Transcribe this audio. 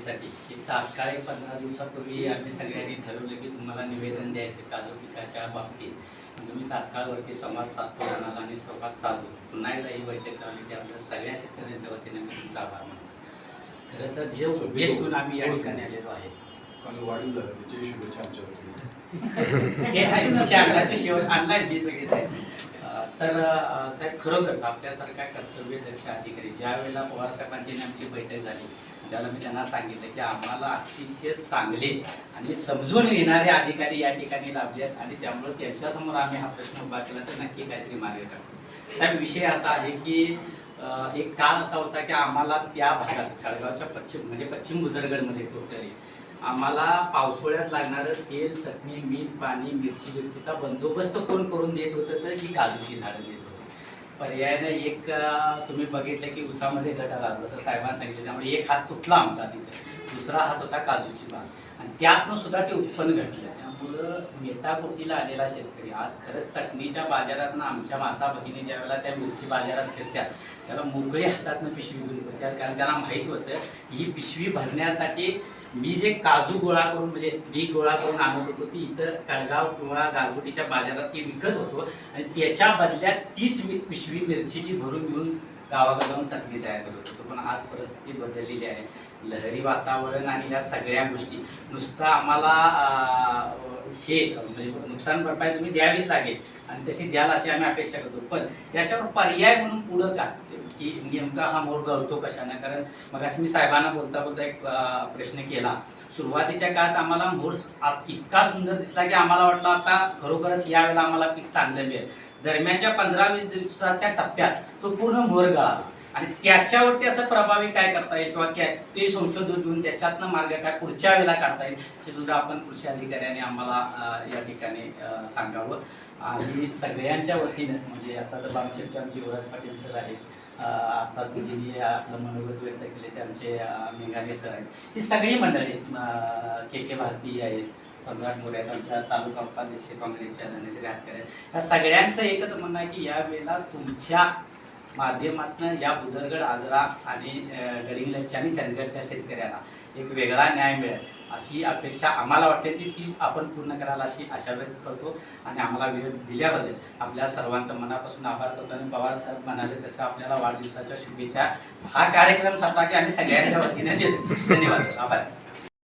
शेतीसाठी की तात्काळ 15 दिवसापूर्वी आम्ही सगळ्यांनी ठरवलं की तुम्हाला निवेदन द्यायचं काजू पिकाच्या बाबतीत. तुम्ही तात्काळवरती संवाद साधतो म्हणाला आणि संवाद साधू पुन्हा एकदा ही बैठक लावली की आपल्या सगळ्या शेतकऱ्यांच्या वतीने मी तुमचा आभार मानतो. खरं तर जे उद्देश घेऊन आम्ही या ठिकाणी आलेलो आहे काल वाढीव झालं त्याची शुभेच्छा आमच्या वतीने. ते आहे शेवट आणलाय मी सगळे ते. तर साहेब खरोखरच आपल्यासारखा कर्तव्यदक्ष अधिकारी ज्या वेळेला पवार साहेबांची आमची बैठक झाली त्याला मी त्यांना सांगितलं की आम्हाला अतिशय चांगले आणि समजून घेणारे अधिकारी या ठिकाणी लाभले आहेत आणि त्यामुळे त्यांच्यासमोर आम्ही हा प्रश्न उभा केला तर नक्की काहीतरी मार्ग काढतो. त्या विषय असा आहे की एक काळ असा होता की आम्हाला त्या भागात खडगावच्या पश्चिम म्हणजे पश्चिम बुदरगडमध्ये टोटली आम्हाला पावसाळ्यात लागणारं तेल चटणी मीठ पाणी मिरचीचा बंदोबस्त कोण करून देत होतं तर ही काजूची झाडं देत होती. पर्यायानं एक तुम्ही बघितलं की उसामध्ये गट आला जसं साहेबांनी सांगितलं त्यामुळे एक हात तुटला आमचा तिथं दुसरा हात होता काजूची बाग आणि त्यातनं सुद्धा ते उत्पन्न घडलं. त्यामुळं मेटाकुटीला आलेला शेतकरी आज खरंच चटणीच्या बाजारातनं आमच्या माता भगिनी ज्या वेळेला त्या मिरची बाजारात फिरत्यात त्याला मोकळी हातातनं पिशवी घेऊन फिरत्यात कारण त्यांना माहीत होतं ही पिशवी भरण्यासाठी मी जे काजू गोळा करून म्हणजे बी गोळा करून आणत होतो ती इथं कळगाव किंवा गारगोटीच्या बाजारात ती विकत होतो आणि त्याच्या बदल्यात तीच पिशवी मिरचीची भरून घेऊन गावाकडे जाऊन चटणी तयार करत होतो. पण आज परिस्थिती बदललेली आहे. लहरी वातावरण आणि या सगळ्या गोष्टी नुसतं आम्हाला हे म्हणजे नुकसान भरपाई तुम्ही द्यावीच लागेल आणि तशी द्याल अशी आम्ही अपेक्षा करतो. पण याच्यावर पर्याय म्हणून पुढं का की नेमका हा मोर गळतो कशाने कारण मग असं मी साहेबांना बोलता बोलता एक प्रश्न केला. सुरुवातीच्या काळात आम्हाला मोर इतका सुंदर दिसला की आम्हाला वाटलं आता खरोखरच यावेळेला आम्हाला पीक चांगलं मिळेल. दरम्यानच्या 15-20 दिवसाच्या टप्प्यात तो पूर्ण मोर गळाला आणि त्याच्यावरती असं प्रभावी काय करता येईल किंवा ते संशोधन देऊन त्याच्यातनं मार्ग काय पुढच्या वेळेला काढता येईल हे सुद्धा आपण कृषी अधिकाऱ्यांनी आम्हाला या ठिकाणी सांगावं. आणि सगळ्यांच्या वतीनं म्हणजे आता तर आमचे युवराज पाटील सर आहेत आताच ज्यांनी आपलं मनोगत व्यक्त केले ते आमचे मेघाने सर आहेत. ही सगळी मंडळी के भारती आहेत सम्राट मोरे आहेत आमच्या तालुका उपाध्यक्ष काँग्रेसच्या धनश्री हातकर आहेत. या सगळ्यांचं एकच म्हणणं आहे की यावेळेला तुमच्या माध्यमातून या बुदरगड आजरा आणि गडिंग्लजच्या आणि चंदगडच्या शेतकऱ्यांना एक वेगळा न्याय मिळेल अशी अपेक्षा आम्हाला वाटते ती आपण पूर्ण करायला अशी आशा व्यक्त करतो. आणि आम्हाला वेळ दिल्याबद्दल आपल्या सर्वांचं मनापासून आभार करतो. आणि पवार साहेब म्हणाले तसं आपल्याला वाढदिवसाच्या शुभेच्छा हा कार्यक्रम साठा की आम्ही सगळ्यांच्या वतीने देतो. धन्यवाद. आभार.